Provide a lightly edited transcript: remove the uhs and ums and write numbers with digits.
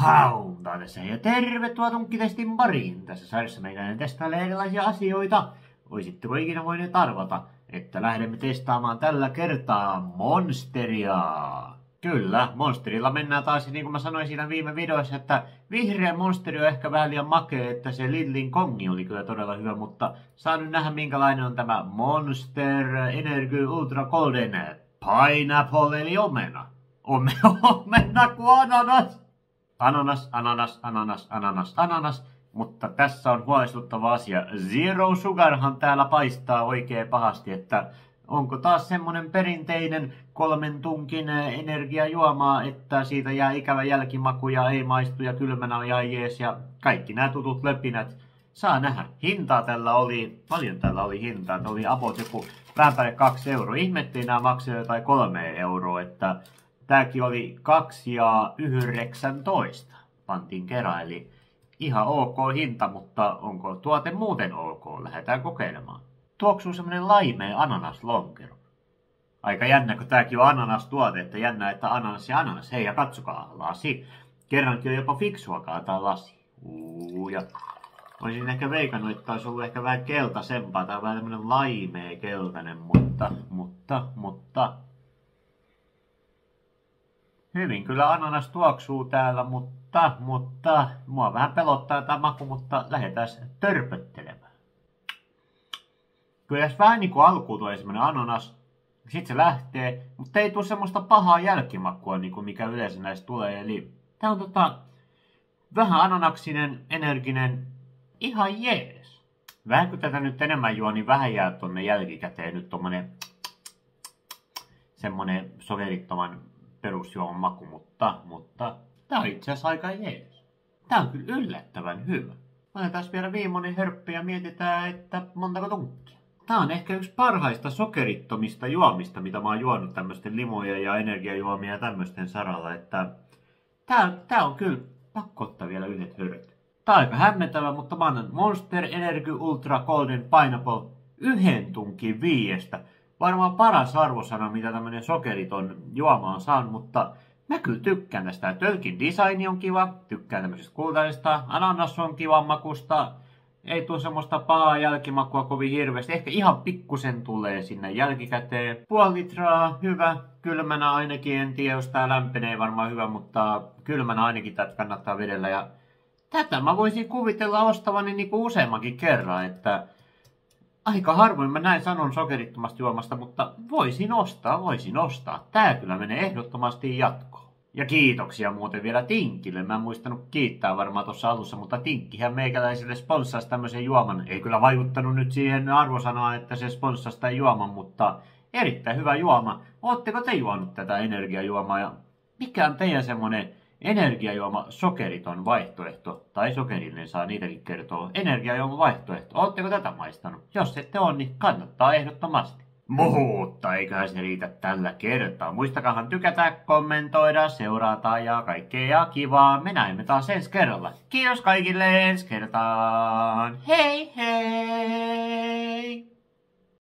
Hauntaa tässä ja tervetuloa Tunkkitestin pariin. Tässä sarjassa meidän testailee erilaisia asioita. Voisitteko ikinä voineet arvata, että lähdemme testaamaan tällä kertaa Monsteria? Kyllä, Monsterilla mennään taas, niin kuin mä sanoin siinä viime videossa, että vihreä Monsteri on ehkä vähän liian makea, että se Lidlin kongi oli kyllä todella hyvä, mutta saa nyt nähdä minkälainen on tämä Monster Energy Ultra Golden Pineapple eli omena. Omena kuin ananas. Ananas. Mutta tässä on huolestuttava asia. Zero Sugarhan täällä paistaa oikein pahasti, että onko taas semmonen perinteinen 3 tunkin energiajuoma, että siitä jää ikävä jälkimaku ja ei maistu ja kylmänä on ihan jees ja kaikki nämä tutut löpinät. Saa nähdä. Hintaa tällä oli, paljon tällä oli hintaa. Tämä oli about joku vähän päälle 2 euroa. Ihmettiin nämä maksaa jotain 3 euroa, että tääkin oli 2,19 pantiin kerran, eli ihan ok hinta, mutta onko tuote muuten ok? Lähdetään kokeilemaan. Tuoksuu semmonen laimea ananaslonkero. Aika jännä, kun tääkin on ananastuote, että jännä, että ananas ja ananas. Hei, ja katsokaa, lasi. Kerrankin on jopa fiksua kaataa lasi. Ja olisin ehkä veikannut, että olisi ollut ehkä vähän keltaisempaa. Tää on vähän tämmönen laimea keltainen, mutta hyvin kyllä ananas tuoksuu täällä, mutta mua vähän pelottaa tämä maku, mutta lähdetään törpöttelemään. Kyllä jos vähän niin kuin alkuun tulee semmoinen ananas, sit se lähtee, mutta ei tule semmoista pahaa jälkimakua, niin kuin mikä yleensä näistä tulee. Eli tää on vähän ananaksinen, energinen, ihan jees. Vähän kun tätä nyt enemmän juo, niin vähän jää tonne jälkikäteen nyt tommonen semmonen sokerittoman perusjuoman maku, mutta tää on itse asiassa aika jees. Tää on kyllä yllättävän hyvä. Otetaan vielä viimeinen hörppi ja mietitään, että montako tunkkia. Tää on ehkä yksi parhaista sokerittomista juomista, mitä mä oon juonut tämmöisten limoja ja energiajuomia ja tämmöisten saralla, että tää on kyllä pakko ottaa vielä yhdet höröt. Tää on aika hämmentävä, mutta mä annan Monster Energy Ultra Golden Pineapple 1 tunkin 5. Varmaan paras arvosana, mitä tämmönen sokeriton juoma on saanut, mutta mä kyllä tykkään tästä. Tölkin design on kiva, tykkään tämmöisestä kultaisesta, ananas on kivan makusta, ei tule semmoista pahaa jälkimakua kovin hirveästi, ehkä ihan pikkusen tulee sinne jälkikäteen. 0,5 litraa, hyvä, kylmänä ainakin, en tiedä jos tää lämpenee varmaan hyvä, mutta kylmänä ainakin tätä kannattaa vedellä ja tätä mä voisin kuvitella ostavani niinku useammankin kerran, että aika harvoin mä näin sanon sokerittomasta juomasta, mutta voisin ostaa. Tää kyllä menee ehdottomasti jatkoon. Ja kiitoksia muuten vielä Tinkille. Mä en muistanut kiittää varmaan tuossa alussa, mutta Tinkkihän meikäläiselle sponssasi tämmöisen juoman. Ei kyllä vaikuttanut nyt siihen arvosanaan, että se sponssasi tämän juoman, mutta erittäin hyvä juoma. Ootteko te juonut tätä energiajuomaa ja mikä on teidän semmonen energiajuoma sokeriton vaihtoehto, tai sokerillinen saa niitäkin kertoa. Energiajuoma vaihtoehto. Oletteko tätä maistanut? Jos ette ole, niin kannattaa ehdottomasti. Mutta eiköhän se riitä tällä kertaa. Muistakahan tykätä, kommentoida, seurata ja kaikkea kivaa. Me näemme taas ensi kerralla. Kiitos kaikille ensi kertaan. Hei hei!